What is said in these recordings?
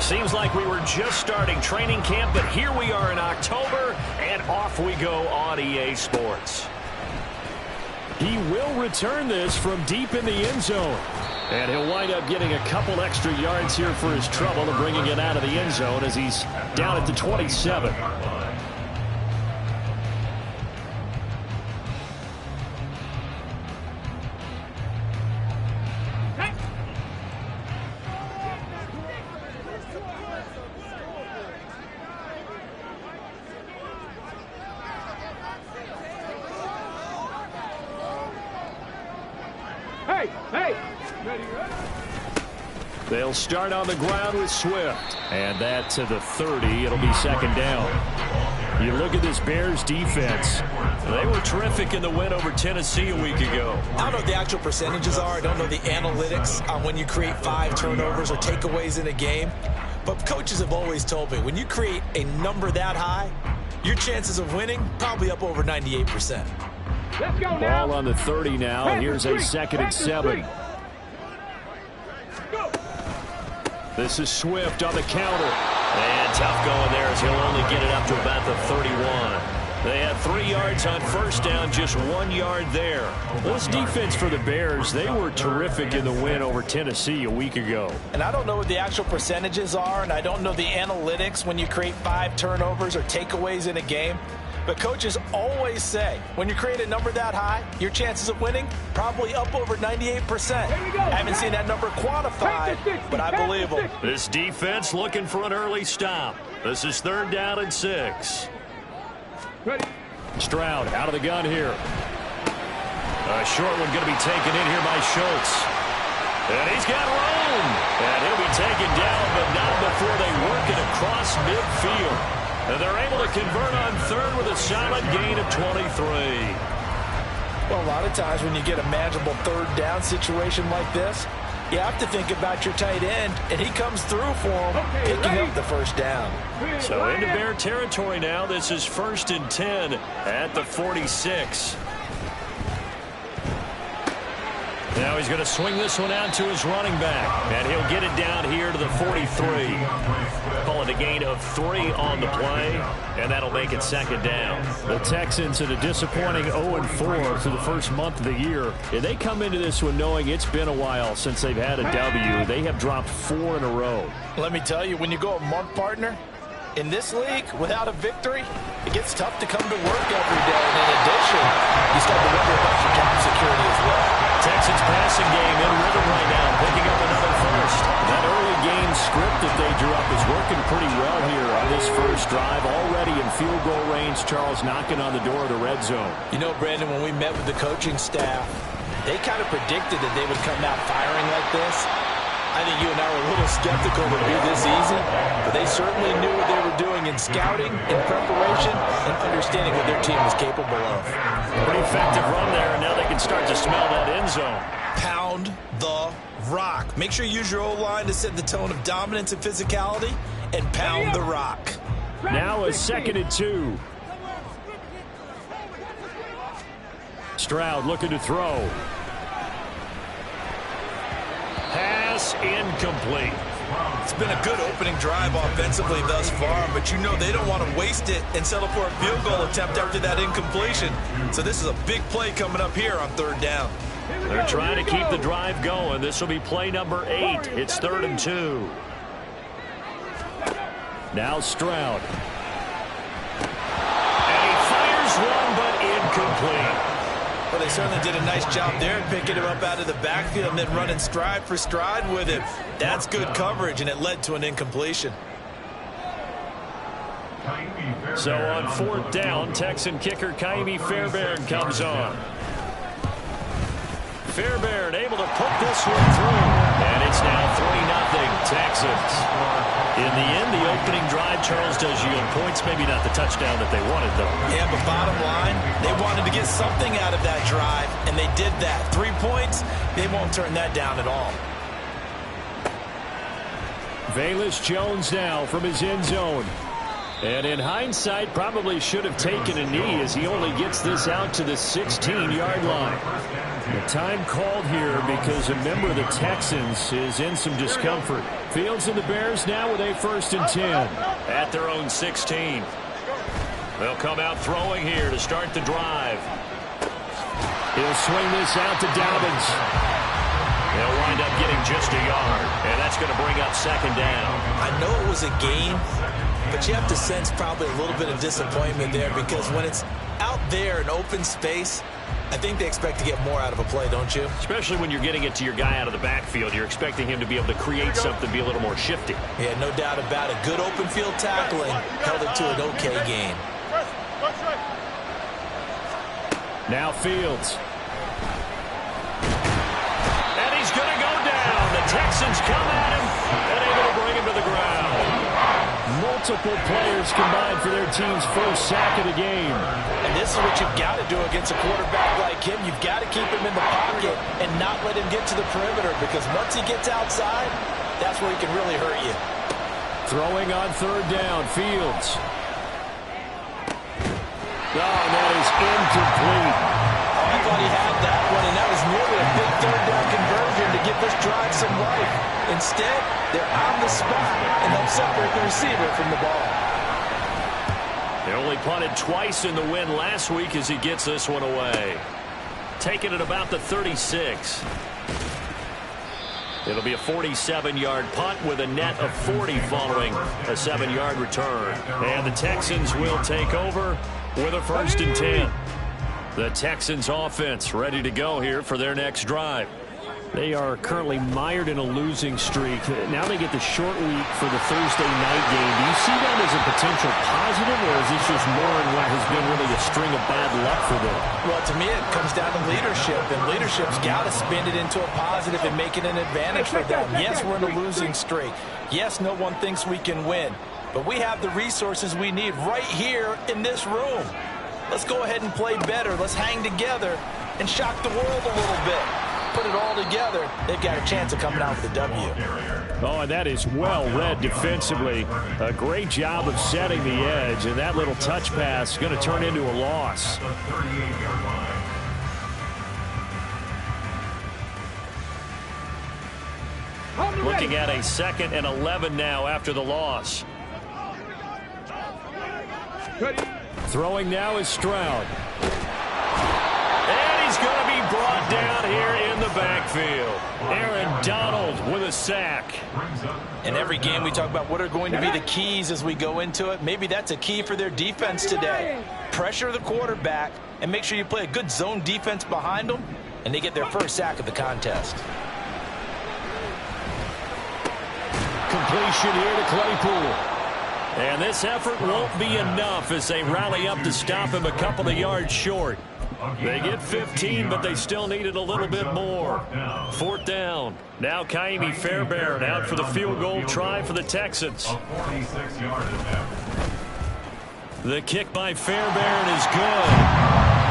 Seems like we were just starting training camp, but here we are in October, and off we go on EA Sports. He will return this from deep in the end zone. And he'll wind up getting a couple extra yards here for his trouble and bringing it out of the end zone as he's down at the 27. They'll start on the ground with Swift. And that to the 30. It'll be second down. You look at this Bears defense. They were terrific in the win over Tennessee a week ago. I don't know what the actual percentages are. I don't know the analytics on when you create 5 turnovers or takeaways in a game. But coaches have always told me, when you create a number that high, your chances of winning probably up over 98%. Let's go now. Ball on the 30 now. And here's a 2nd and 7. This is Swift on the counter. And tough going there as he'll only get it up to about the 31. They had 3 yards on first down, just 1 yard there. This defense for the Bears, they were terrific in the win over Tennessee a week ago. And I don't know what the actual percentages are, and I don't know the analytics when you create 5 turnovers or takeaways in a game. But coaches always say, when you create a number that high, your chances of winning probably up over 98%. I haven't seen that number quantified, but I believe them. This defense looking for an early stop. This is 3rd down and 6. Ready. Stroud out of the gun here. A short one going to be taken in here by Schultz. And he's got room. And he'll be taken down, but not before they work it across midfield. And they're able to convert on 3rd with a solid gain of 23. Well, a lot of times when you get a manageable 3rd down situation like this, you have to think about your tight end, and he comes through for him, picking up the 1st down. So into Bear territory now. This is 1st and 10 at the 46. Now he's going to swing this one out to his running back. And he'll get it down here to the 43. Call it a gain of 3 on the play. And that'll make it 2nd down. The Texans in a disappointing 0-4 through the first month of the year. And they come into this one knowing it's been a while since they've had a W. They have dropped 4 in a row. Let me tell you, when you go a month, partner, in this league, without a victory, it gets tough to come to work every day. And in addition, you start to wonder about your cap security as well. Texans passing game in rhythm right now, picking up another first. That early game script that they drew up is working pretty well here on this first drive. Already in field goal range, Charles knocking on the door of the red zone. You know, Brandon, when we met with the coaching staff, they kind of predicted that they would come out firing like this. I think you and I were a little skeptical that it would be this easy, but they certainly knew what they were doing in scouting, in preparation, and understanding what their team was capable of. Pretty effective run there, and now they can start to smell that end zone. Pound the rock. Make sure you use your O-line to set the tone of dominance and physicality, and pound the rock. Now a 2nd and 2. Stroud looking to throw. Pass incomplete. It's been a good opening drive offensively thus far, but you know they don't want to waste it and settle for a field goal attempt after that incompletion. So this is a big play coming up here on 3rd down. They're trying to keep the drive going. This will be play number 8. It's 3rd and 2. Now Stroud. And he fires one, but incomplete. Well, they certainly did a nice job there picking him up out of the backfield and then running stride for stride with him. That's good coverage, and it led to an incompletion. So on 4th down, Texan kicker Kaimi Fairbairn comes on. Fairbairn able to put this one through. And it's now 3-0 Texans. In the end, the opening drive, Charles, does yield points. Maybe not the touchdown that they wanted, though. Yeah, but bottom line, they wanted to get something out of that drive, and they did that. 3 points, they won't turn that down at all. Velus Jones now from his end zone. And in hindsight, probably should have taken a knee as he only gets this out to the 16-yard line. The time called here because a member of the Texans is in some discomfort. Fields and the Bears now with a 1st and 10. At their own 16. They'll come out throwing here to start the drive. He'll swing this out to Dobbins. They'll wind up getting just a yard, and that's going to bring up 2nd down. I know it was a gain, but you have to sense probably a little bit of disappointment there because when it's out there in open space, I think they expect to get more out of a play, don't you? Especially when you're getting it to your guy out of the backfield. You're expecting him to be able to create something, be a little more shifty. Yeah, no doubt about it. Good open field tackling held it to an okay gain. Now Fields. And he's going to go down. The Texans come at him and able to bring him to the ground. Multiple players combined for their team's first sack of the game. And this is what you've got to do against a quarterback like him. You've got to keep him in the pocket and not let him get to the perimeter because once he gets outside, that's where he can really hurt you. Throwing on 3rd down, Fields. Oh, that is incomplete. Oh, I thought he had that one, and that was nearly a big 3rd down conversion to give this drive some life. Instead, they're on the spot and help separate the receiver from the ball. They only punted twice in the win last week as he gets this one away. Taking it about the 36. It'll be a 47-yard punt with a net of 40 following a 7-yard return. And the Texans will take over with a 1st and 10. The Texans offense ready to go here for their next drive. They are currently mired in a losing streak. Now they get the short week for the Thursday night game. Do you see that as a potential positive, or is this just more in what has been really a string of bad luck for them? Well, to me, it comes down to leadership, and leadership's got to spin it into a positive and make it an advantage for them. Yes, we're in a losing streak. Yes, no one thinks we can win, but we have the resources we need right here in this room. Let's go ahead and play better. Let's hang together and shock the world a little bit. Put it all together, they've got a chance of coming out with a W. Oh, and that is well read defensively. A great job of setting the edge, and that little touch pass is going to turn into a loss. Looking at a 2nd and 11 now after the loss. Throwing now is Stroud. And he's going to be brought down here in the backfield. Aaron Donald with a sack. In every game we talk about what are going to be the keys as we go into it. Maybe that's a key for their defense today. Pressure the quarterback and make sure you play a good zone defense behind them, and they get their first sack of the contest. Completion here to Claypool. And this effort won't be enough as they rally up to stop him a couple of yards short. They get 15, but they still needed a little bit more. 4th down. Now Kaimi Fairbairn out for the field goal try for the Texans. The kick by Fairbairn is good.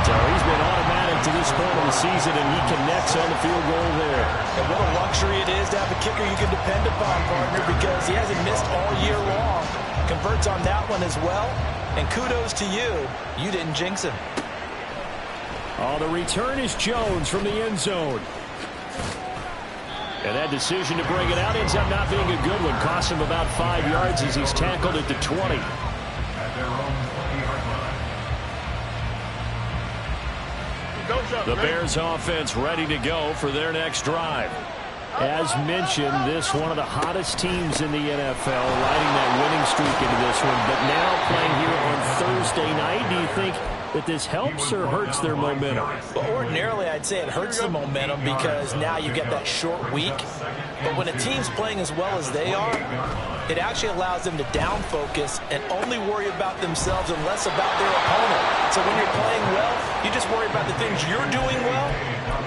So he's been automatic to this point of the season, and he connects on the field goal there. And what a luxury it is to have a kicker you can depend upon, partner, because he hasn't missed all year long. Converts on that one as well. And kudos to you. You didn't jinx him. Oh, the return is Jones from the end zone. And that decision to bring it out ends up not being a good one. Costs him about 5 yards as he's tackled at the 20. The Bears offense ready to go for their next drive. As mentioned, this one of the hottest teams in the NFL, riding that winning streak into this one, but now playing here on Thursday night. Do you think that this helps or hurts their momentum? Well, ordinarily, I'd say it hurts the momentum because now you get that short week. But when a team's playing as well as they are, it actually allows them to down focus and only worry about themselves and less about their opponent. So when you're playing well, you just worry about the things you're doing well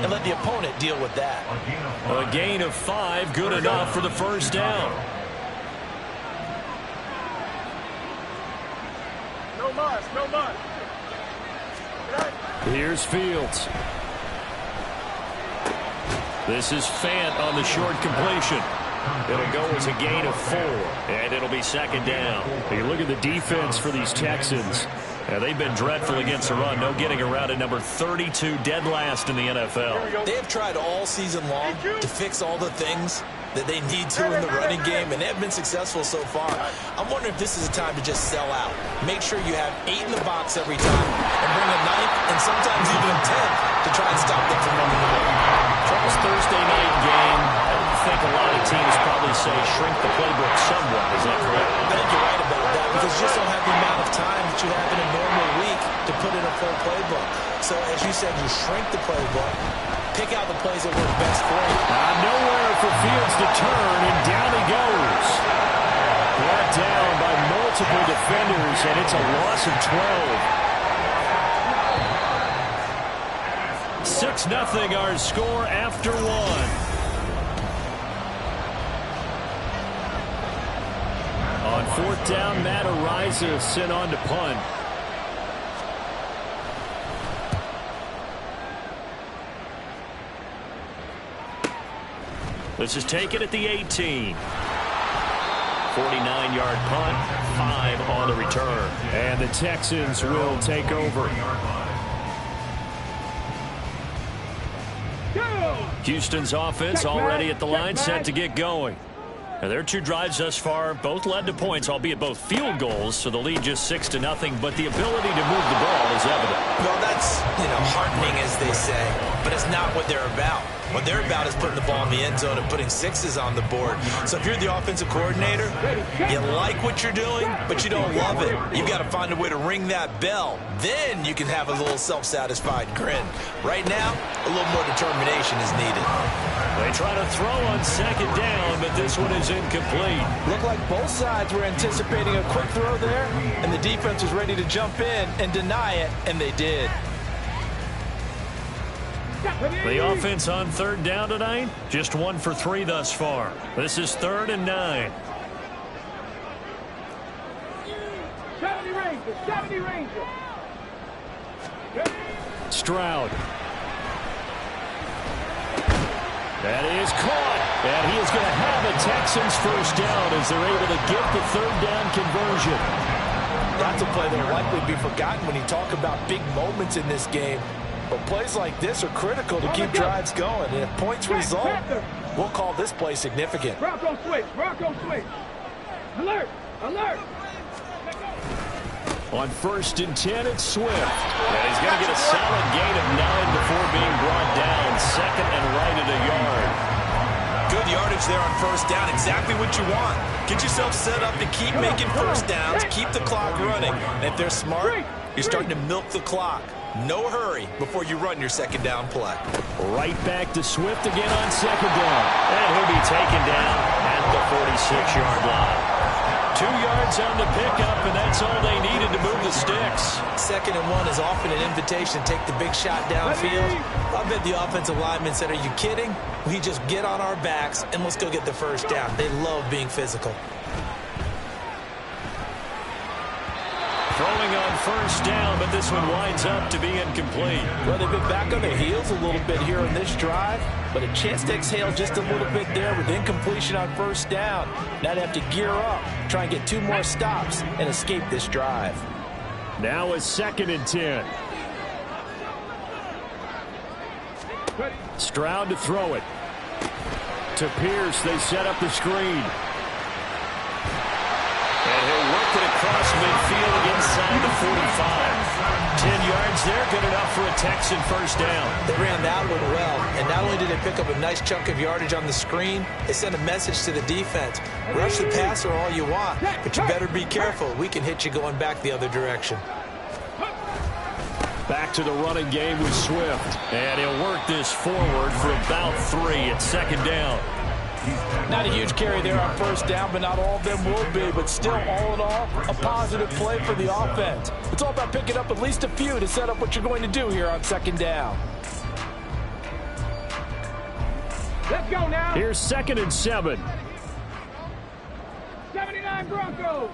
and let the opponent deal with that. A gain of 5, good enough for the first down. No muss, no muss. Here's Fields. This is Fant on the short completion. It'll go as a gain of 4, and it'll be second down. You look at the defense for these Texans. They've been dreadful against the run. No getting around at number 32, dead last in the NFL. They have tried all season long to fix all the things that they need to in the running game, and they have been successful so far. I'm wondering if this is a time to just sell out. Make sure you have 8 in the box every time and bring a 9th and sometimes even a 10th to try and stop them from running the ball. Charles, Thursday night game, I think a lot of teams probably say shrink the playbook somewhat. Is that correct? I think you're right about that because you just don't have the amount of time that you have in a normal week to put in a full playbook. So as you said, you shrink the playbook, pick out the plays that work best for you. Nowhere for Fields to turn, and down he goes. Brought down by multiple defenders, and it's a loss of 12. 6-0 our score after 1. On 4th down, Matt Ariza sent on to punt. This is taken at the 18. 49-yard punt, 5 on the return. And the Texans will take over. Houston's offense already at the line, set to get going. Now, their 2 drives thus far both led to points, albeit both field goals, so the lead just 6-0, but the ability to move the ball is evident. Well, that's, heartening, as they say, but it's not what they're about. What they're about is putting the ball in the end zone and putting 6s on the board. So if you're the offensive coordinator, you like what you're doing, but you don't love it. You've got to find a way to ring that bell. Then you can have a little self-satisfied grin. Right now, a little more determination is needed. They try to throw on 2nd down, but this one is incomplete. Looked like both sides were anticipating a quick throw there, and the defense was ready to jump in and deny it, and they did. The offense on 3rd down tonight, just 1 for 3 thus far. This is 3rd and 9. 70 Rangers. Stroud. That is caught. And he is going to have a Texans 1st down as they're able to get the 3rd down conversion. That's a play that will likely be forgotten when you talk about big moments in this game. But plays like this are critical to keep drives going. And if points result, we'll call this play significant. Bronco switch. Bronco switch. Alert. Alert. On 1st and 10, it's Swift. And he's going to get a solid gain of 9 before being brought down. 2nd and right at a yard. Good yardage there on 1st down. Exactly what you want. Get yourself set up to keep making 1st downs. Keep the clock running. And if they're smart, you're starting to milk the clock. No hurry before you run your 2nd down play. Right back to Swift again on 2nd down. And he'll be taken down at the 46-yard line. 2 yards on the pickup, and that's all they needed to move the sticks. 2nd and 1 is often an invitation to take the big shot downfield. I bet the offensive linemen said, are you kidding? We just get on our backs and let's go get the 1st down. They love being physical. Throwing on 1st down, but this one winds up to be incomplete. Well, they've been back on their heels a little bit here on this drive, but a chance to exhale just a little bit there with incompletion on 1st down. Now they have to gear up, try and get 2 more stops, and escape this drive. Now a 2nd and 10. Stroud to throw it. To Pierce, they set up the screen. And he'll work it across midfield inside the 45. 10 yards there, good enough for a Texan 1st down. They ran that one well, and not only did they pick up a nice chunk of yardage on the screen, they sent a message to the defense. Rush the passer all you want, but you better be careful. We can hit you going back the other direction. Back to the running game with Swift. And he'll work this forward for about 3 at 2nd down. Not a huge carry there on 1st down, but not all of them will be. But still, all in all, a positive play for the offense. It's all about picking up at least a few to set up what you're going to do here on 2nd down. Let's go now. Here's 2nd and 7. 79 Broncos.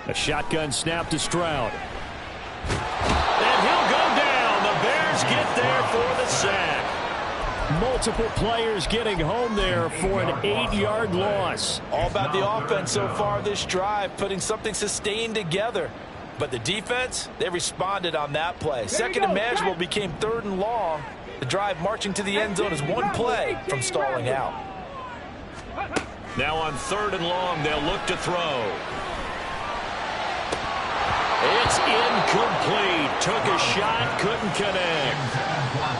A shotgun snap to Stroud. And he'll go down. The Bears get there for the sack. Multiple players getting home there for an 8-yard loss. All about the offense so far this drive, putting something sustained together. But the defense, they responded on that play. Second and manageable became 3rd and long. The drive marching to the end zone is one play from stalling out. Now on 3rd and long, they'll look to throw. It's incomplete. Took a shot, couldn't connect.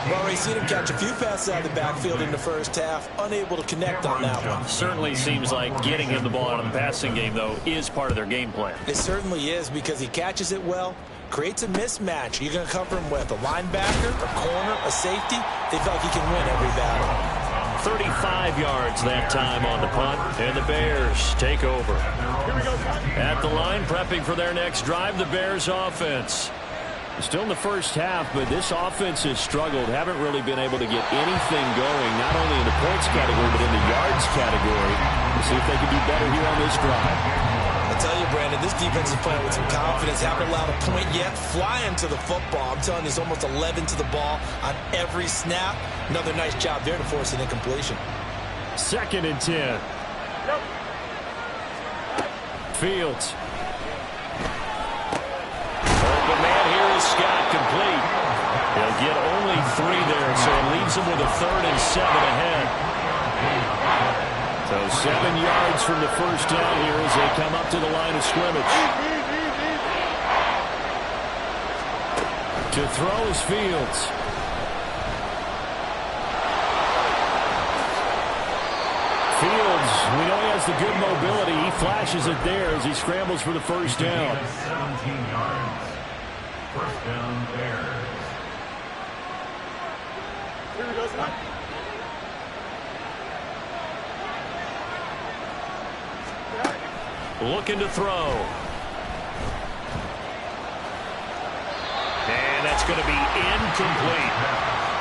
Well, we've seen him catch a few passes out of the backfield in the first half, unable to connect on that one. Certainly seems like getting him the ball out of the passing game, though, is part of their game plan. It certainly is, because he catches it well, creates a mismatch. You're going to cover him with a linebacker, a corner, a safety. They feel like he can win every battle. 35 yards that time on the punt, and the Bears take over. At the line, prepping for their next drive, the Bears offense. Still in the first half, but this offense has struggled. Haven't really been able to get anything going, not only in the points category, but in the yards category. We'll see if they can do better here on this drive. I tell you, Brandon, this defense is playing with some confidence. Haven't allowed a point yet. Flying to the football. I'm telling you, there's almost 11 to the ball on every snap. Another nice job there to force an incompletion. 2nd and 10. Fields. Open man here is Scott, complete. He'll get only 3 there, so it leaves him with a 3rd and 7 ahead. So 7 yards from the first down here as they come up to the line of scrimmage. To throw is Fields. Fields, we know he has the good mobility. He flashes it there as he scrambles for the first down. 17 yards. First down, Bears. Here we go, son. Looking to throw. And that's going to be incomplete.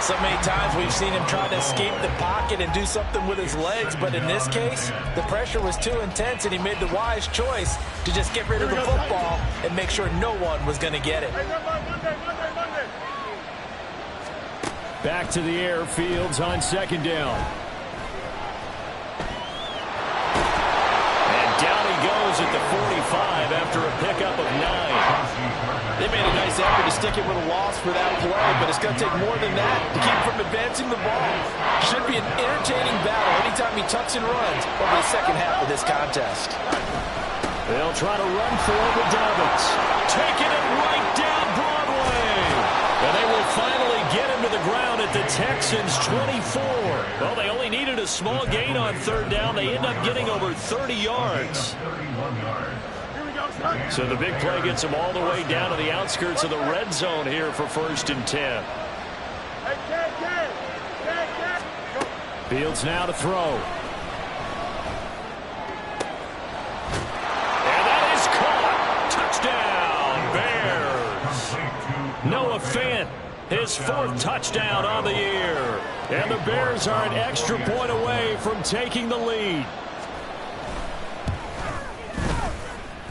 So many times we've seen him try to escape the pocket and do something with his legs, but in this case, the pressure was too intense, and he made the wise choice to just get rid of the football and make sure no one was going to get it. Back to the air, Fields on 2nd down. And down he goes at the 45 after a pickup of 9. They made a nice effort to stick it with a loss for that play, but it's going to take more than that to keep from advancing the ball. Should be an entertaining battle anytime he tucks and runs over the second half of this contest. They'll try to run for it with Dobbins. Taking it right down Broadway. And they will finally get him to the ground at the Texans' 24. Well, they only needed a small gain on 3rd down. They end up getting over 30 yards. So the big play gets them all the way down to the outskirts of the red zone here for 1st and 10. Fields now to throw. And that is caught. Touchdown, Bears. Noah Fant, his 4th touchdown on the year. And the Bears are an extra point away from taking the lead.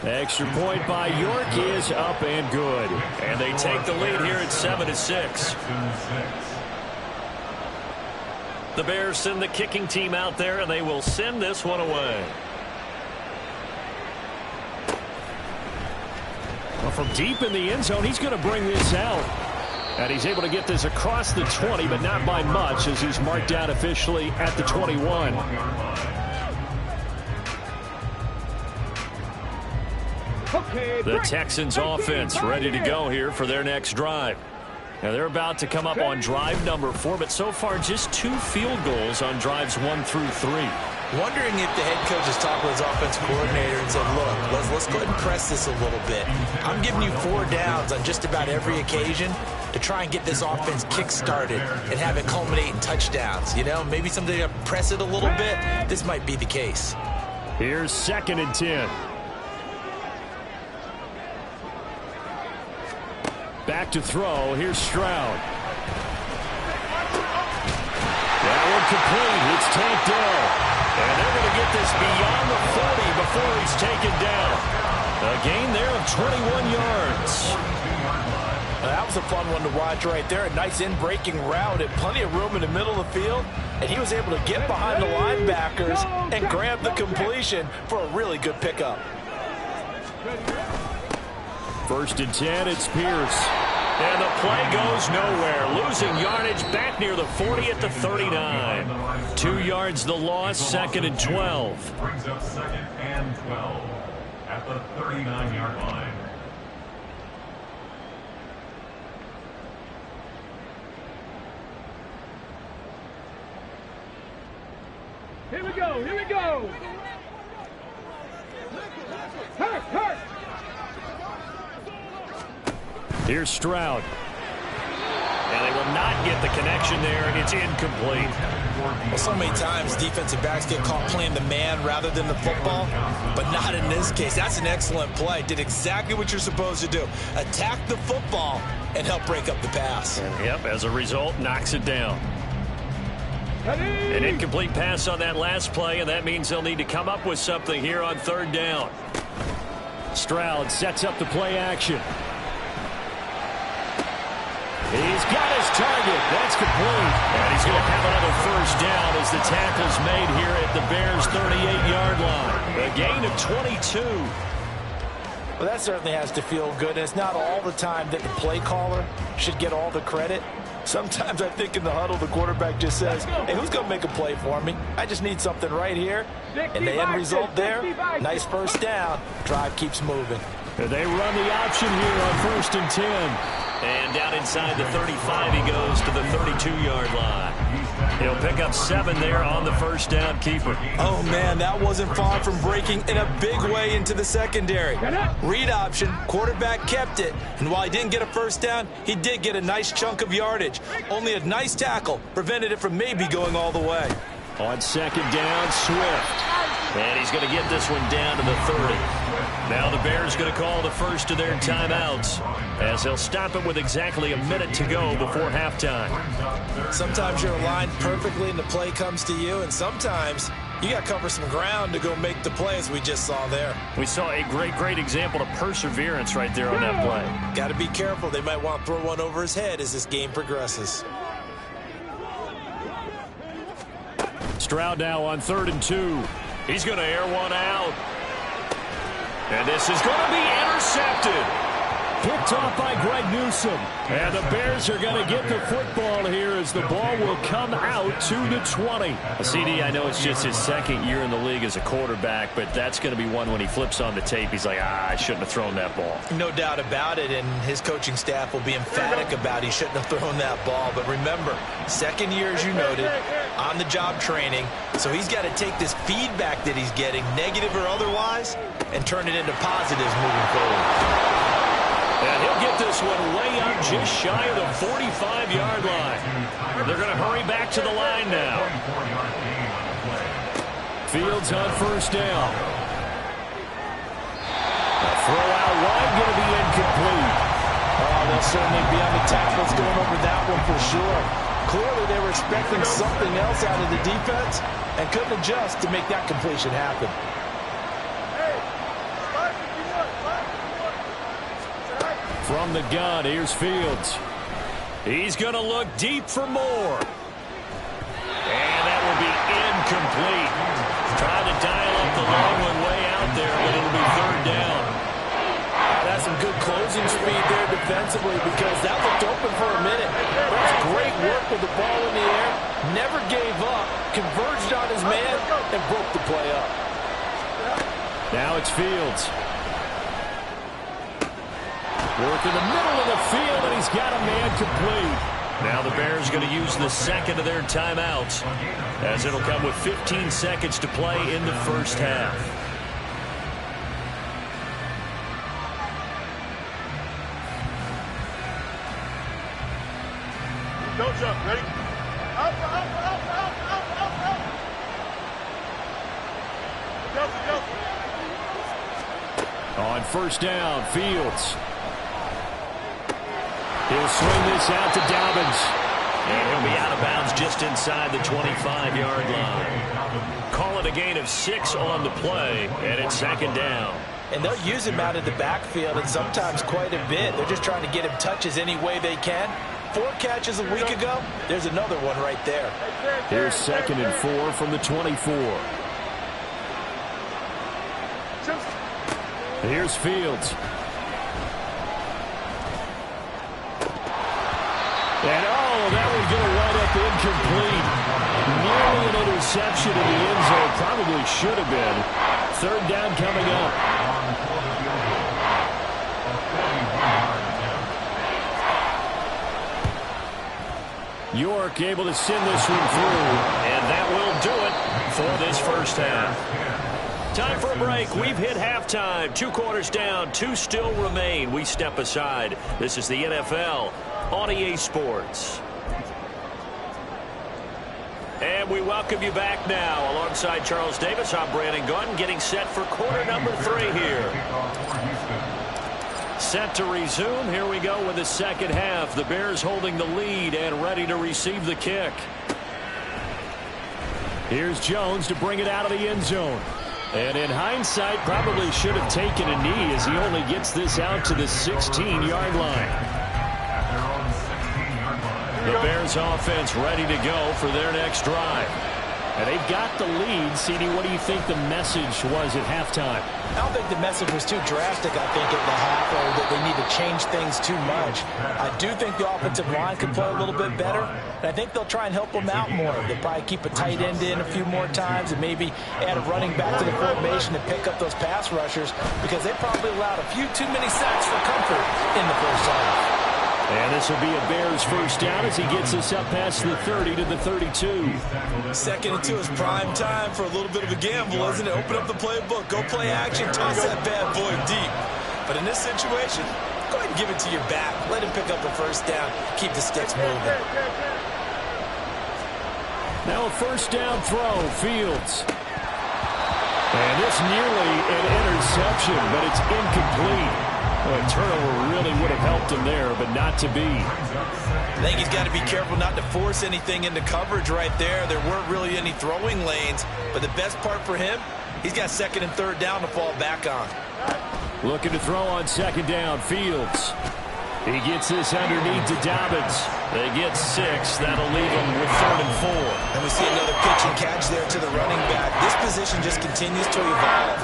Extra point by York is up and good. And they take the lead here at 7-6. The Bears send the kicking team out there, and they will send this one away. Well, from deep in the end zone, he's going to bring this out. And he's able to get this across the 20, but not by much, as he's marked down officially at the 21. The Texans offense ready to go here for their next drive. Now they're about to come up on drive number 4, but so far just 2 field goals on drives 1 through 3. Wondering if the head coach has talked with his offensive coordinator and said, look, let's go ahead and press this a little bit. I'm giving you 4 downs on just about every occasion to try and get this offense kick-started and have it culminate in touchdowns. You know, maybe something to press it a little bit. This might be the case. Here's 2nd and 10. Back to throw. Here's Stroud. That one complete. It's tanked down. And they're going to get this beyond the 40 before he's taken down. A gain there of 21 yards. That was a fun one to watch right there. A nice in-breaking route and plenty of room in the middle of the field. And he was able to get behind the linebackers and grab the completion for a really good pickup. 1st and 10, it's Pierce. And the play goes nowhere. Losing yardage back near the 40 at the 39. 2 yards the loss, 2nd and 12. Brings up 2nd and 12 at the 39-yard line. Here we go, here we go. Hurt, hurt. Here's Stroud. And they will not get the connection there. It's incomplete. Well, so many times defensive backs get caught playing the man rather than the football, but not in this case. That's an excellent play. Did exactly what you're supposed to do. Attack the football and help break up the pass. Yep, as a result, knocks it down. An incomplete pass on that last play, and that means they'll need to come up with something here on 3rd down. Stroud sets up the play action. He's got his target. That's complete. And he's going to have another 1st down as the tackle's made here at the Bears' 38-yard line. A gain of 22. Well, that certainly has to feel good. And it's not all the time that the play caller should get all the credit. Sometimes I think in the huddle, the quarterback just says, hey, who's going to make a play for me? I just need something right here. And the end result there, nice 1st down. Drive keeps moving. They run the option here on 1st and 10. And down inside the 35, he goes to the 32-yard line. He'll pick up 7 there on the 1st down keeper. Oh, man, that wasn't far from breaking in a big way into the secondary. Read option, quarterback kept it. And while he didn't get a 1st down, he did get a nice chunk of yardage. Only a nice tackle prevented it from maybe going all the way. On 2nd down, Swift. And he's going to get this one down to the 30. Now the Bears going to call the first of their timeouts as they'll stop it with exactly a minute to go before halftime. Sometimes you're aligned perfectly and the play comes to you, and sometimes you got to cover some ground to go make the play, as we just saw there. We saw a great example of perseverance right there on that play. Got to be careful. They might want to throw one over his head as this game progresses. Stroud now on 3rd and 2. He's going to air one out. And this is going to be intercepted. Picked off by Greg Newsome. And the Bears are going to get the football here as the ball will come out to the 20. CD, I know it's just his 2nd year in the league as a quarterback, but that's going to be one when he flips on the tape, he's like, I shouldn't have thrown that ball. No doubt about it, and his coaching staff will be emphatic about he shouldn't have thrown that ball. But remember, 2nd year, as you noted, on-the-job training, so he's got to take this feedback that he's getting, negative or otherwise, and turn it into positives moving forward. And he'll get this one way up just shy of the 45-yard line. They're going to hurry back to the line now. Fields on 1st down. A throw out wide, going to be incomplete. Oh, they'll certainly be on the tackles going over that one for sure. Clearly they were expecting something else out of the defense and couldn't adjust to make that completion happen. From the gun, here's Fields. He's going to look deep for more. And that will be incomplete. Trying to dial up the long one way out there, but it'll be 3rd down. That's some good closing speed there defensively, because that looked open for a minute. That's great work with the ball in the air. Never gave up, converged on his man, and broke the play up. Now it's Fields. Work in the middle of the field, and he's got a man complete. Now the Bears going to use the 2nd of their timeouts, as it'll come with 15 seconds to play in the 1st half. Don't jump. Ready? Up, up, up, up, up, up, up. On 1st down, Fields. He'll swing this out to Dobbins. And he'll be out of bounds just inside the 25-yard line. Call it a gain of 6 on the play, and it's 2nd down. And they'll use him out of the backfield, and sometimes quite a bit. They're just trying to get him touches any way they can. 4 catches a week ago. There's another one right there. Here's 2nd and 4 from the 24. Here's Fields. And that one's going to wind up incomplete. Nearly an interception in the end zone. Probably should have been. 3rd down coming up. York able to send this one through. And that will do it for this first half. Time for a break. We've hit halftime. 2 quarters down. 2 still remain. We step aside. This is the NFL on EA Sports. And we welcome you back now. Alongside Charles Davis, I'm Brandon Gaudin, getting set for quarter number 3 here. Set to resume. Here we go with the second half. The Bears holding the lead and ready to receive the kick. Here's Jones to bring it out of the end zone. And in hindsight, probably should have taken a knee as he only gets this out to the 16-yard line. The Bears offense ready to go for their next drive. And they've got the lead. CD, what do you think the message was at halftime? I don't think the message was too drastic, I think, at the half, or that they need to change things too much. I do think the offensive line could play a little bit better, and I think they'll try and help them out more. They'll probably keep a tight end in a few more times and maybe add a running back to the formation to pick up those pass rushers, because they probably allowed a few too many sacks for comfort in the first half. And this will be a Bears first down as he gets us up past the 30 to the 32. 2nd and 2 is prime time for a little bit of a gamble, isn't it? Open up the playbook, go play action, toss that bad boy deep. But in this situation, go ahead and give it to your back. Let him pick up a first down, keep the sticks moving. Now a first down throw, Fields. And this nearly an interception, but it's incomplete. Well, a turnover really would have helped him there, but not to be. I think he's got to be careful not to force anything into coverage right there. There weren't really any throwing lanes, but the best part for him, he's got 2nd and 3rd down to fall back on. Looking to throw on 2nd down, Fields. He gets this underneath to Dobbins. They get 6. That'll leave them with 3rd and 4. And we see another pitch and catch there to the running back. This position just continues to evolve.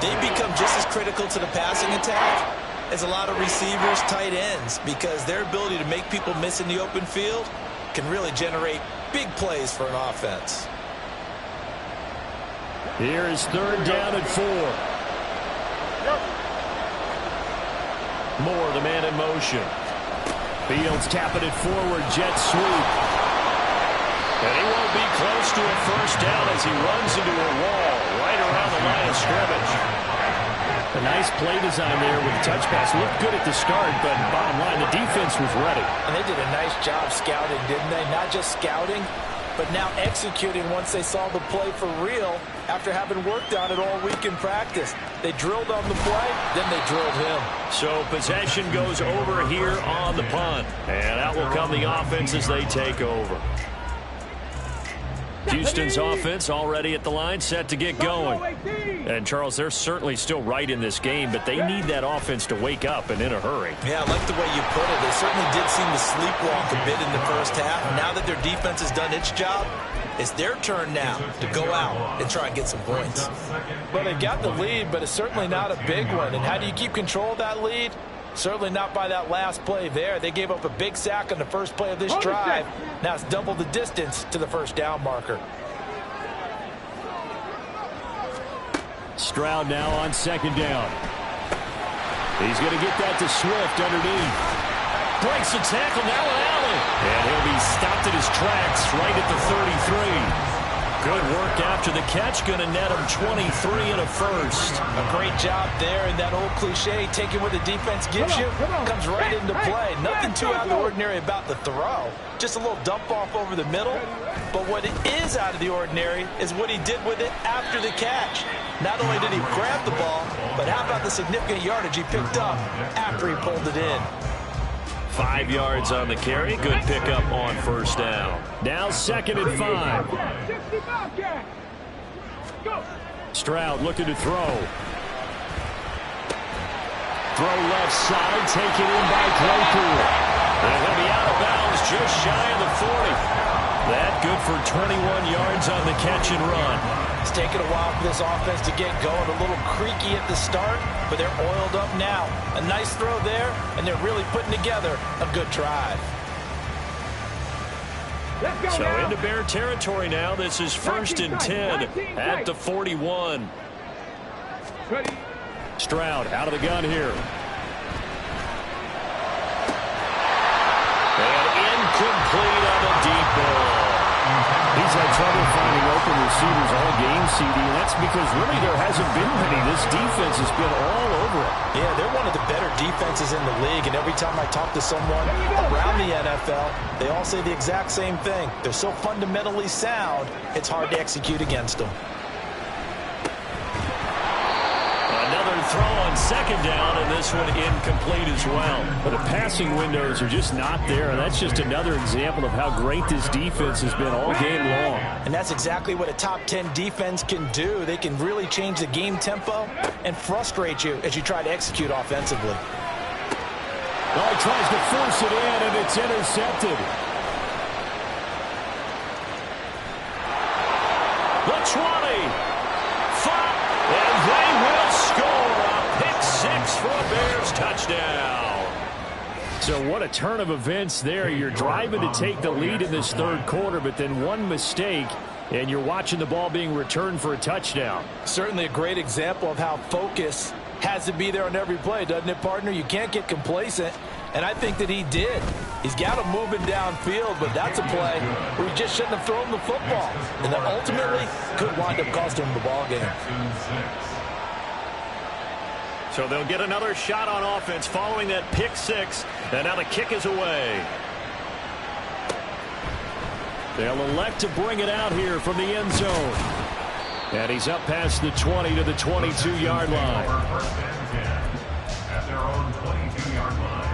They become just as critical to the passing attack as a lot of receivers, tight ends, because their ability to make people miss in the open field can really generate big plays for an offense. Here is 3rd down and 4. Moore, the man in motion. Fields tapping it forward, jet sweep. And he won't be close to a first down as he runs into a wall right around the line of scrimmage. A nice play design there with the touch pass. Looked good at the start, but bottom line, the defense was ready. And they did a nice job scouting, didn't they? Not just scouting, but now executing once they saw the play for real after having worked on it all week in practice. They drilled on the play, then they drilled him. So possession goes over here on the punt. And out will come the offense as they take over. Houston's offense already at the line, set to get going. And, Charles, they're certainly still right in this game, but they need that offense to wake up and in a hurry. Yeah, I like the way you put it. They certainly did seem to sleepwalk a bit in the first half. Now that their defense has done its job, it's their turn now to go out and try and get some points. Well, they got the lead, but it's certainly not a big one. And how do you keep control of that lead? Certainly not by that last play there. They gave up a big sack on the first play of this drive. Now it's double the distance to the first down marker. Stroud now on 2nd down. He's going to get that to Swift underneath. Breaks the tackle, now an alley. And he'll be stopped at his tracks right at the 33. Good work after the catch. Going to net him 23 and a first. A great job there, and that old cliche, taking what the defense gives you, comes right into play. Nothing too out of the ordinary about the throw. Just a little dump off over the middle. But what is out of the ordinary is what he did with it after the catch. Not only did he grab the ball, but how about the significant yardage he picked up after he pulled it in. 5 yards on the carry. Good pickup on first down. Now 2nd and 5. Stroud looking to throw. Throw left side, taken in by Claypool. And he'll be out of bounds just shy of the 40. That good for 21 yards on the catch and run. It's taken a while for this offense to get going. A little creaky at the start, but they're oiled up now. A nice throw there, and they're really putting together a good drive. So into Bear territory now. This is 1st and 10 at the 41. Stroud out of the gun here. And incomplete on the deep ball. He's had trouble finding open receivers all game, CD, and that's because really there hasn't been many. This defense has been all over it. Yeah, they're one of the better defenses in the league, and every time I talk to someone around the NFL, they all say the exact same thing. They're so fundamentally sound, it's hard to execute against them. Another throw on 2nd down, and this one incomplete as well. But the passing windows are just not there, and that's just another example of how great this defense has been all game long. And that's exactly what a top 10 defense can do. They can really change the game tempo and frustrate you as you try to execute offensively. Well, he tries to force it in, and it's intercepted. The 20. And they will score a pick 6 for a Bears touchdown. So what a turn of events there. You're driving to take the lead in this 3rd quarter, but then one mistake, and you're watching the ball being returned for a touchdown. Certainly a great example of how focus has to be there on every play, doesn't it, partner? You can't get complacent, and I think that he did. He's got him moving downfield, but that's a play where he just shouldn't have thrown the football. And that ultimately could wind up costing him the ball game. So they'll get another shot on offense following that pick 6, and now the kick is away. They'll elect to bring it out here from the end zone. And he's up past the 20 to the 22-yard line. At their own 22-yard line.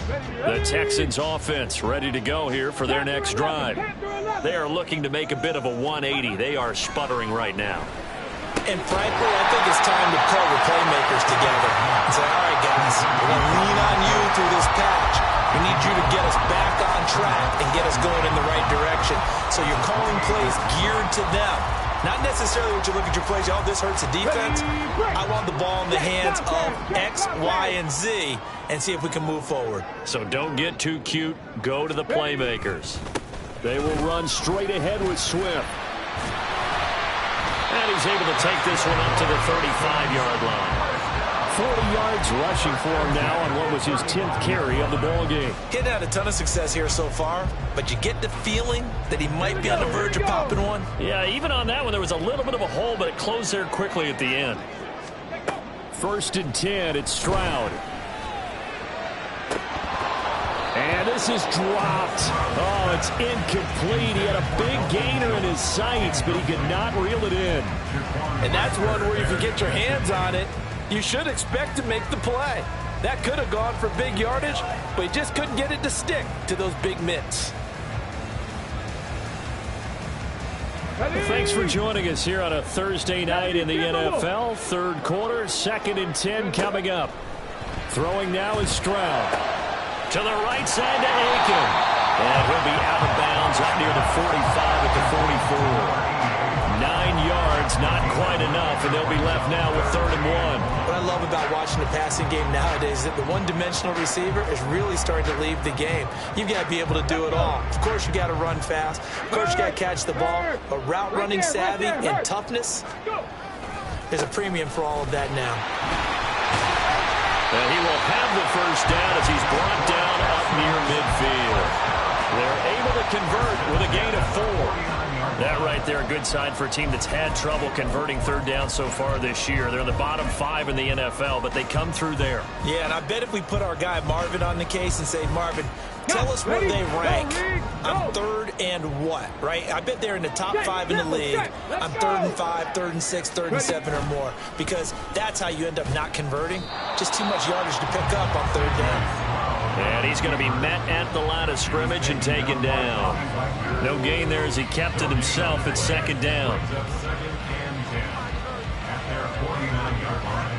The Texans offense ready to go here for their next drive. They are looking to make a bit of a 180. They are sputtering right now. And frankly, I think it's time to pull the playmakers together and say, all right, guys, we're going to lean on you through this patch. We need you to get us back on track and get us going in the right direction. So you're calling plays geared to them. Not necessarily what you look at your plays, oh, this hurts the defense. I want the ball in the hands of X, Y, and Z and see if we can move forward. So don't get too cute. Go to the playmakers. They will run straight ahead with Swift. And he's able to take this one up to the 35-yard line. 40 yards rushing for him now on what was his 10th carry of the ball game. He hadn't had a ton of success here so far, but you get the feeling that he might be on the verge of popping one. Yeah, even on that one, there was a little bit of a hole, but it closed there quickly at the end. 1st and 10, it's Stroud. And this is dropped. Oh, it's incomplete. He had a big gainer in his sights, but he could not reel it in. And that's one where if you get your hands on it, you should expect to make the play. That could have gone for big yardage, but he just couldn't get it to stick to those big mitts. Well, thanks for joining us here on a Thursday night in the NFL. 3rd quarter, 2nd and 10 coming up. Throwing now is Stroud. To the right side to Aiken. And he'll be out of bounds up near the 45 at the 44. 9 yards, not quite enough, and they'll be left now with 3rd and 1. What I love about watching the passing game nowadays is that the one-dimensional receiver is really starting to leave the game. You've got to be able to do it all. Of course, you got to run fast. Of course, you got to catch the ball. But route running savvy and toughness, there's a premium for all of that now. And he will have the 1st down as he's brought down up near midfield. They're able to convert with a gain of 4. That right there, a good sign for a team that's had trouble converting 3rd down so far this year. They're in the bottom 5 in the NFL, but they come through there. Yeah, and I bet if we put our guy Marvin on the case and say, Marvin, tell us where they rank. I'm 3rd and what, right? I bet they're in the top 5 in the league. I'm 3rd and 5, 3rd and 6, 3rd and 7 or more, because that's how you end up not converting. Just too much yardage to pick up on 3rd down. And he's going to be met at the line of scrimmage and taken down. No gain there as he kept it himself at second down. Second and 10 at their 49-yard line.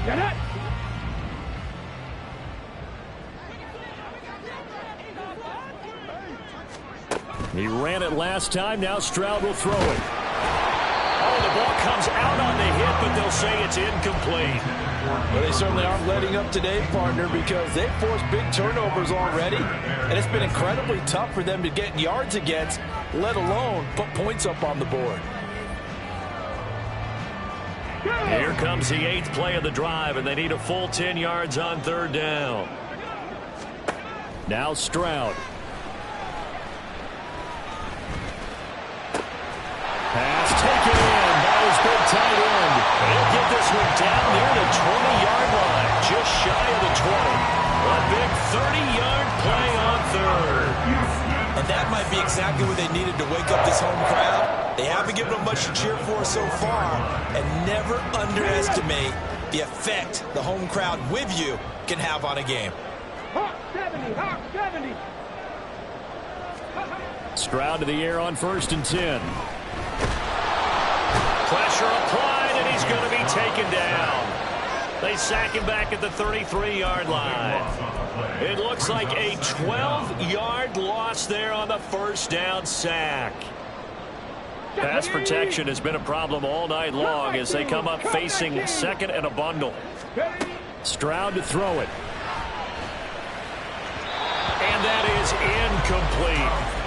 Get it! He ran it last time. Now Stroud will throw it. Oh, the ball comes out on the hit, but they'll say it's incomplete. Well, they certainly aren't letting up today, partner, because they've forced big turnovers already, and it's been incredibly tough for them to get yards against, let alone put points up on the board. Here comes the 8th play of the drive, and they need a full 10 yards on third down. Now Stroud. Pass taken in by his big tight end. He'll get this one down near the 20-yard line, just shy of the 20. A big 30-yard play on third. And that might be exactly what they needed to wake up this home crowd. They haven't given them much to cheer for so far, and never underestimate the effect the home crowd with you can have on a game. Hawk 70, Hawk 70. Stroud to the air on 1st and 10. Pressure applied, and he's going to be taken down. They sack him back at the 33-yard line. It looks like a 12-yard loss there on the first down sack. Pass protection has been a problem all night long as they come up facing second and a bundle. Stroud to throw it. And that is incomplete.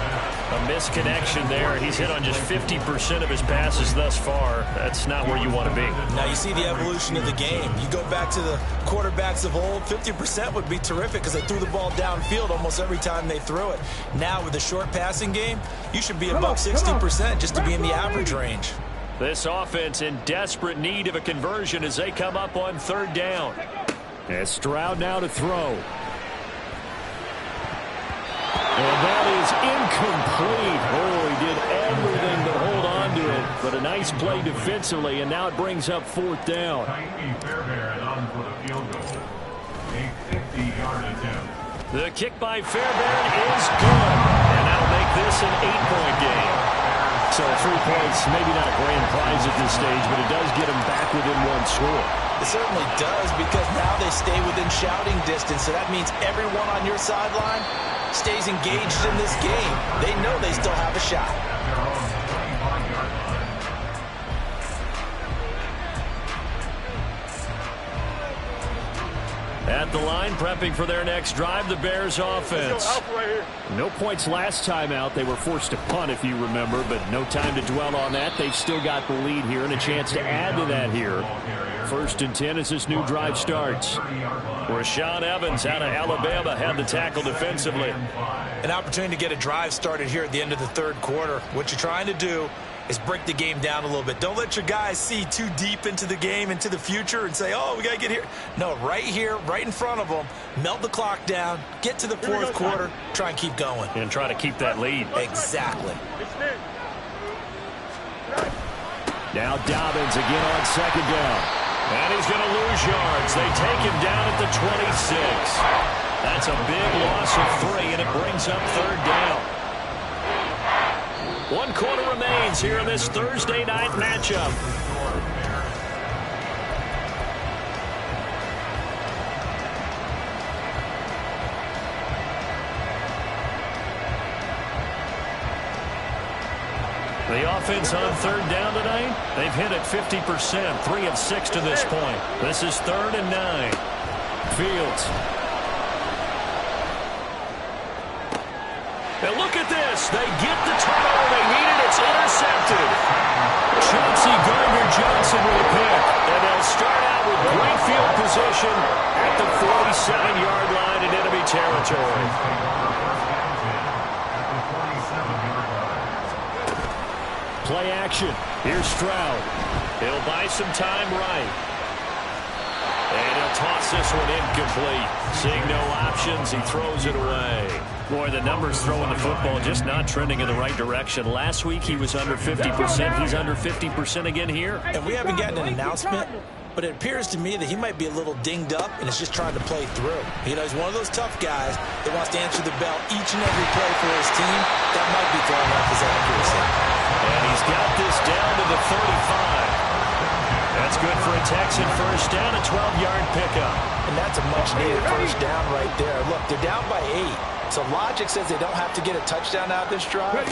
A misconnection there. He's hit on just 50% of his passes thus far. That's not where you want to be. Now you see the evolution of the game. You go back to the quarterbacks of old, 50% would be terrific because they threw the ball downfield almost every time they threw it. Now with the short passing game, you should be above 60% just to be in the average range. This offense in desperate need of a conversion as they come up on third down. And Stroud now to throw. And that is incomplete. Oh, he did everything to hold on to it. But a nice play defensively, and now it brings up 4th down. Fairbairn on for the field goal. A 50-yard attempt. The kick by Fairbairn is good. And that'll make this an 8-point game. So 3 points, maybe not a grand prize at this stage, but it does get them back within 1 score. It certainly does because now they stay within shouting distance. So that means everyone on your sideline stays engaged in this game. They know they still have a shot. At the line, prepping for their next drive, the Bears offense. No points last time out. They were forced to punt, if you remember, but no time to dwell on that. They've still got the lead here and a chance to add to that here. 1st and 10 as this new drive starts. Rashaan Evans out of Alabama had the tackle defensively. An opportunity to get a drive started here at the end of the 3rd quarter. What you're trying to do is break the game down a little bit. Don't let your guys see too deep into the game, into the future, and say, oh, we got to get here. No, right here, right in front of them, melt the clock down, get to the 4th quarter, try and keep going. And try to keep that lead. Exactly. Now Dobbins again on 2nd down. And he's going to lose yards. They take him down at the 26. That's a big loss of 3, and it brings up 3rd down. 1 quarter remains here in this Thursday night matchup. The offense on 3rd down tonight, they've hit it 50%, 3 of 6 to this point. This is 3rd and 9. Fields. And look at this. They get the turnover they needed. It's intercepted. Chauncey Gardner-Johnson with a pick. And they'll start out with great field position at the 47-yard line in enemy territory. Play action. Here's Stroud. He'll buy some time right. And he'll toss this one incomplete. Seeing no options, he throws it away. Boy, the numbers throwing the football just not trending in the right direction. Last week he was under 50%. He's under 50% again here. And we haven't gotten an announcement, but it appears to me that he might be a little dinged up and is just trying to play through. You know, he's one of those tough guys that wants to answer the bell each and every play for his team. That might be throwing off his accuracy. And he's got this down to the 35. That's good for a Texan first down, a 12-yard pickup. And that's a much-needed first down right there. Look, they're down by 8. So logic says they don't have to get a touchdown out of this drive.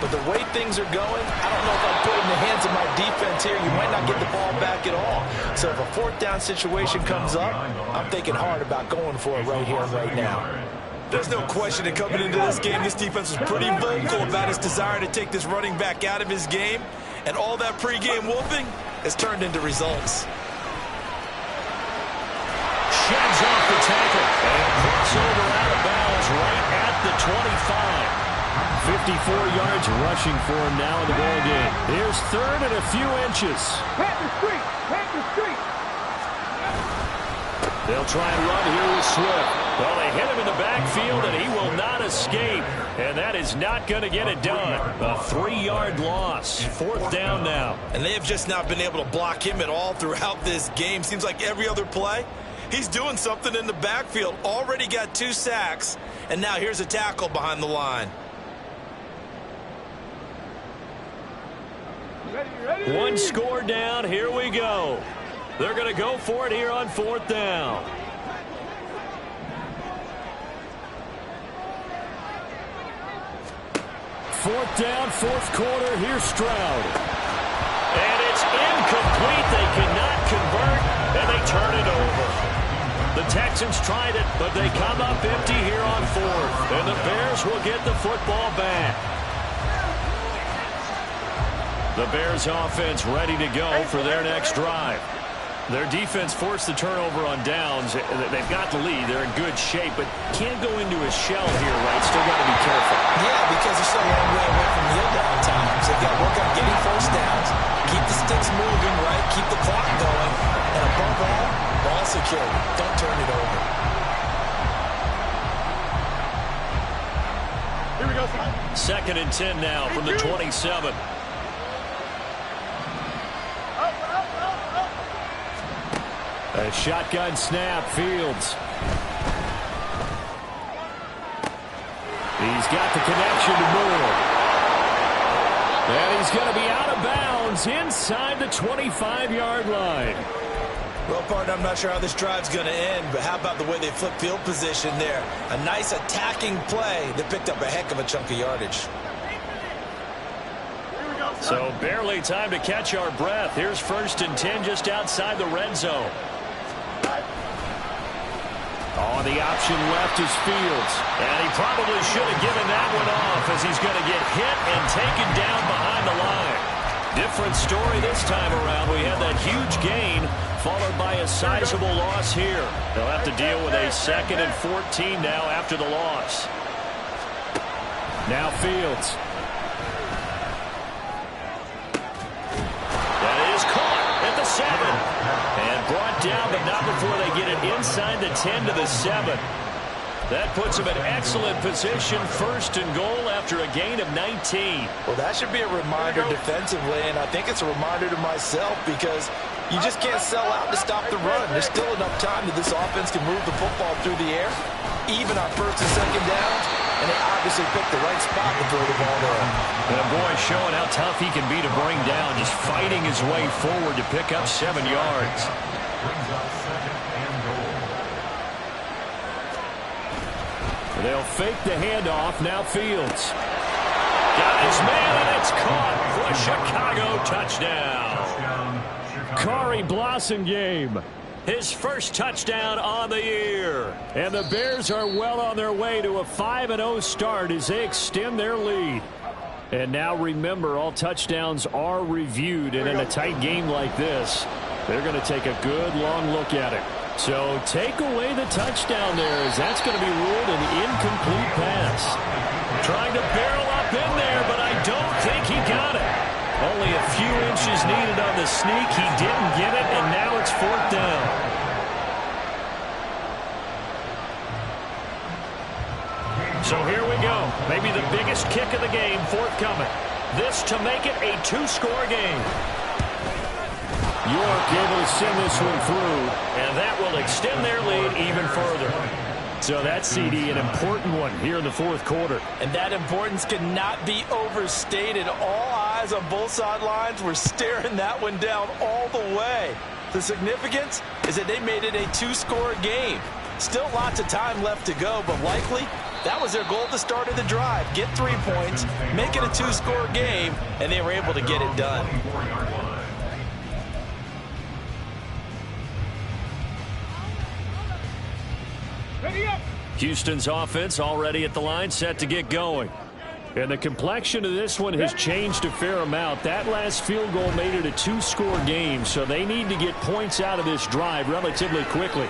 But the way things are going, I don't know if I'd put it in the hands of my defense here. You might not get the ball back at all. So if a fourth down situation comes up, I'm thinking hard about going for it right here and right now. There's no question that coming into this game, this defense was pretty vocal about his desire to take this running back out of his game. And all that pregame whooping has turned into results. Sheds off the tackle. And crossover out of bounds right at the 25. 54 yards rushing for him now in the ball game. Here's third and a few inches. Panther Street! Panther Street! They'll try and run here with Swift. Well, they hit him in the backfield, and he will not escape. And that is not going to get it done. A 3-yard loss. Fourth down now. And they have just not been able to block him at all throughout this game. Seems like every other play, he's doing something in the backfield. Already got 2 sacks, and now here's a tackle behind the line. Ready? One score down. Here we go. They're going to go for it here on fourth down. Fourth down, fourth quarter. Here's Stroud. And it's incomplete. They cannot convert, and they turn it over. The Texans tried it, but they come up empty here on fourth. And the Bears will get the football back. The Bears offense ready to go for their next drive. Their defense forced the turnover on downs. They've got the lead. They're in good shape, but can't go into a shell here, right? Still got to be careful. Yeah, because they're so long way away from kneel down times. They've got to work on getting first downs, keep the sticks moving, right? Keep the clock going. And above all, ball security. Don't turn it over. Here we go, son. 2nd and 10 now from the 27. A shotgun snap, Fields. He's got the connection to Moore. And he's going to be out of bounds inside the 25-yard line. Well, partner, I'm not sure how this drive's going to end, but how about the way they flip field position there? A nice attacking play that picked up a heck of a chunk of yardage. So barely time to catch our breath. Here's 1st and 10 just outside the red zone. Oh, the option left is Fields. And he probably should have given that one off as he's going to get hit and taken down behind the line. Different story this time around. We had that huge gain followed by a sizable loss here. They'll have to deal with a 2nd and 14 now after the loss. Now Fields. That is caught at the 7. And brought down, but not before they get it inside the 10 to the 7. That puts them in excellent position, 1st and goal after a gain of 19. Well, that should be a reminder defensively, and I think it's a reminder to myself because you just can't sell out to stop the run. There's still enough time that this offense can move the football through the air, even on 1st and 2nd downs, and they obviously picked the right spot to throw the ball there. And boy, showing how tough he can be to bring down, just fighting his way forward to pick up 7 yards. Brings up 2nd and goal. They'll fake the handoff. Now Fields. Got his man, and it's caught for a Chicago touchdown. Kari Blasingame. His first touchdown on the year. And the Bears are well on their way to a 5-0 start as they extend their lead. And now remember, all touchdowns are reviewed, and in a tight game like this, they're going to take a good long look at it. So take away the touchdown there, as that's going to be ruled an incomplete pass. Trying to barrel up in there, but I don't think he got it. Only a few inches needed on the sneak. He didn't get it, and now it's 4th down. So here we go. Maybe the biggest kick of the game forthcoming. This to make it a two-score game. York able to send this one through. And that will extend their lead even further. So that's, CD, an important one here in the fourth quarter. And that importance cannot be overstated. All eyes on both sidelines were staring that one down all the way. The significance is that they made it a two-score game. Still lots of time left to go, but likely that was their goal at the start of the drive. Get 3 points, make it a two-score game, and they were able to get it done. Houston's offense already at the line, set to get going. And the complexion of this one has changed a fair amount. That last field goal made it a two-score game, so they need to get points out of this drive relatively quickly.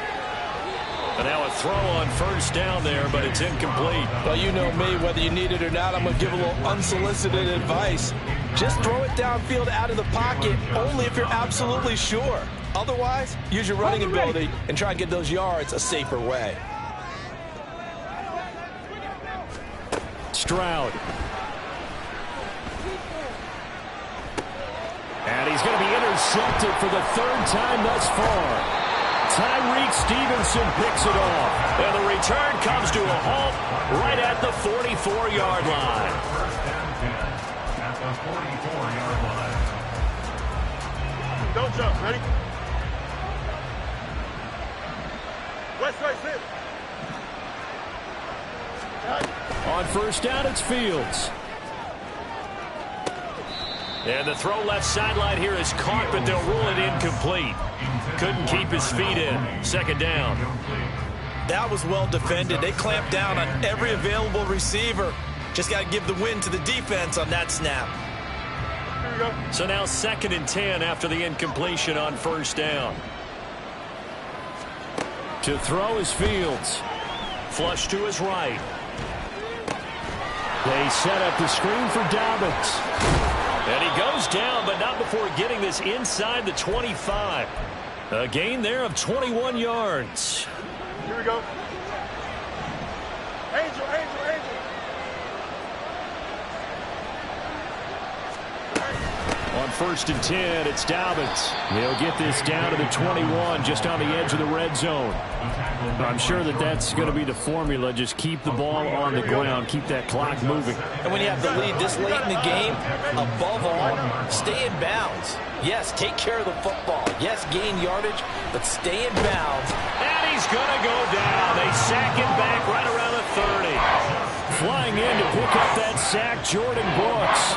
And now a throw on first down there, but it's incomplete. Well, you know me, whether you need it or not, I'm going to give a little unsolicited advice. Just throw it downfield out of the pocket, only if you're absolutely sure. Otherwise, use your running ability and try and get those yards a safer way. Stroud. And he's going to be intercepted for the third time thus far. Tyreek Stevenson picks it off. And the return comes to a halt right at the 44-yard line. At the 44-yard line. Don't jump. Ready? West side, sit. On first down, it's Fields. And the throw left sideline here is caught, but they'll rule it incomplete. Couldn't keep his feet in. Second down. That was well defended. They clamped down on every available receiver. Just got to give the win to the defense on that snap. Here we go. So now 2nd and 10 after the incompletion on first down. To throw is Fields. Flush to his right. They set up the screen for Dobbins. And he goes down, but not before getting this inside the 25. A gain there of 21 yards. Here we go. Angel, Angel, Angel. On 1st and 10, it's Dobbins. They'll get this down to the 21, just on the edge of the red zone. I'm sure that that's going to be the formula. Just keep the ball on the ground, keep that clock moving. And when you have the lead this late in the game, above all, stay in bounds. Yes, take care of the football. Yes, gain yardage, but stay in bounds. And he's going to go down. They sack him back right around the 30. Flying in to pick up that sack, Jordan Brooks.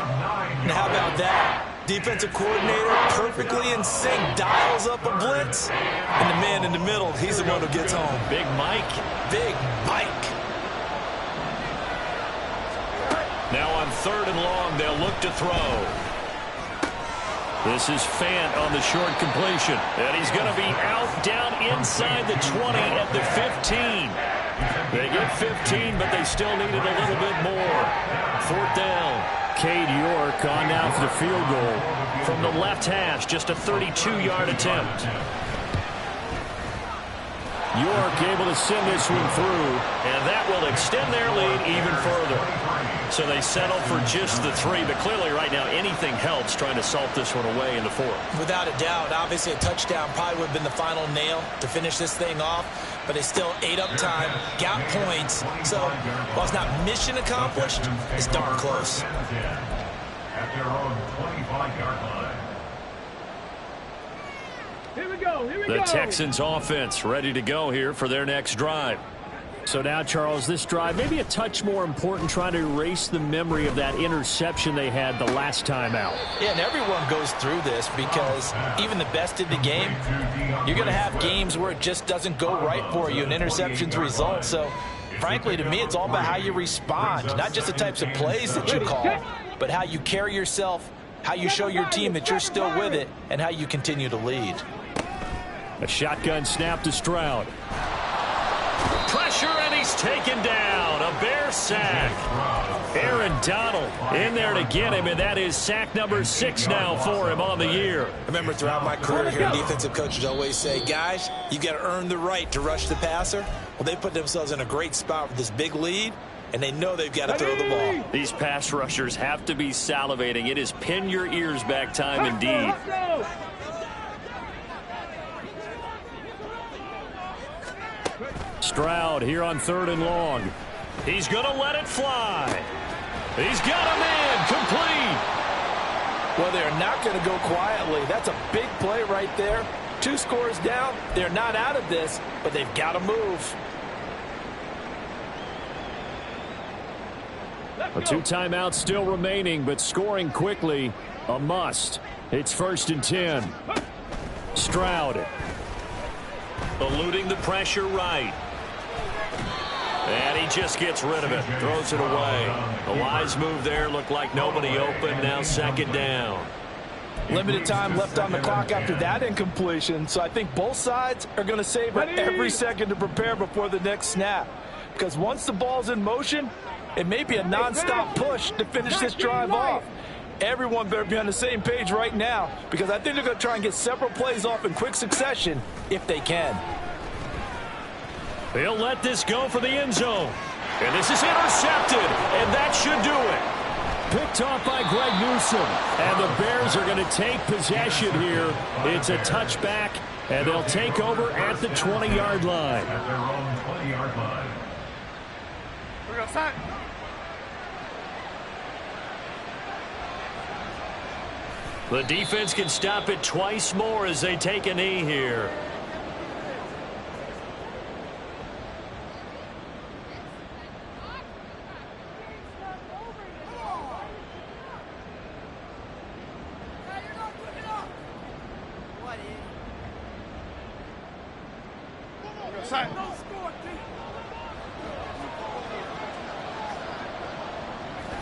And how about that? Defensive coordinator perfectly in sync, dials up a blitz, and the man in the middle, he's the one who gets home. Big Mike. Big Mike. Now on 3rd and long, they'll look to throw. This is Fant on the short completion. And he's going to be out down inside the 20 at the 15. They get 15, but they still needed a little bit more. 4th down. Cade York on now for the field goal. From the left hash, just a 32-yard attempt. York able to send this one through. And that will extend their lead even further. So they settle for just the 3, but clearly right now anything helps trying to salt this one away in the 4th. Without a doubt, obviously a touchdown probably would have been the final nail to finish this thing off, but they still ate up time, got points. So while it's not mission accomplished, it's darn close. At their own 25-yard line. Here we go. Here we The go. Texans offense ready to go here for their next drive. So now, Charles, this drive maybe a touch more important, trying to erase the memory of that interception they had the last time out. Yeah, and everyone goes through this because even the best in the game, you're going to have games where it just doesn't go right for you, and interceptions result. So, frankly, to me, it's all about how you respond, not just the types of plays that you call, but how you carry yourself, how you show your team that you're still with it, and how you continue to lead. A shotgun snap to Stroud. Pressure, and he's taken down. A Bear sack. Aaron Donald in there to get him, and that is sack number 6 now for him on the year. I remember throughout my career here, defensive coaches always say, guys, you got to earn the right to rush the passer. Well, they put themselves in a great spot with this big lead, and they know they've got to throw the ball. These pass rushers have to be salivating. It is pin your ears back time indeed. Stroud here on 3rd and long. He's going to let it fly. He's got a man complete. Well, they're not going to go quietly. That's a big play right there. 2 scores down. They're not out of this, but they've got to move. A 2 timeouts still remaining, but scoring quickly, a must. It's 1st and 10. Stroud. Eluding the pressure right. And he just gets rid of it. Throws it away. The wise move there. Looked like nobody open. Now 2nd down. Limited time left on the clock after that incompletion. So I think both sides are going to savor every second to prepare before the next snap. Because once the ball's in motion, it may be a nonstop push to finish this drive off. Everyone better be on the same page right now, because I think they're going to try and get several plays off in quick succession if they can. They'll let this go for the end zone. And this is intercepted, and that should do it. Picked off by Greg Newsome. And the Bears are going to take possession here. It's a touchback, and they'll take over at the 20-yard line. At their own 20-yard line. We're outside. The defense can stop it twice more as they take a knee here.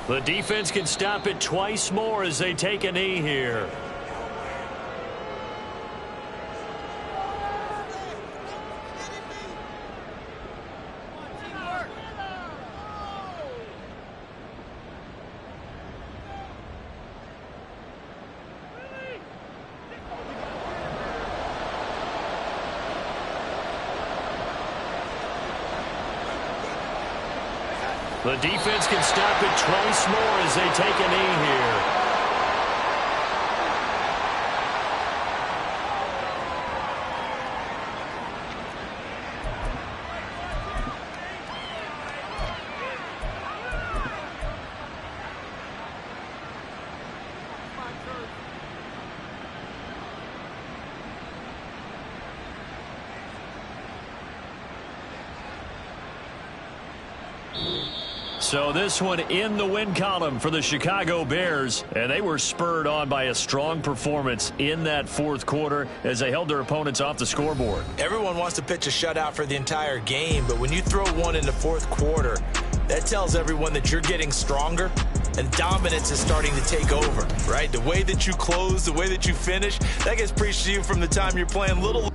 The defense can stop it twice more as they take a knee here. The defense can stop it twice more as they take a knee here. So this one in the win column for the Chicago Bears, and they were spurred on by a strong performance in that 4th quarter as they held their opponents off the scoreboard. Everyone wants to pitch a shutout for the entire game, but when you throw one in the 4th quarter, that tells everyone that you're getting stronger and dominance is starting to take over, right? The way that you close, the way that you finish, that gets preached to you from the time you're playing little.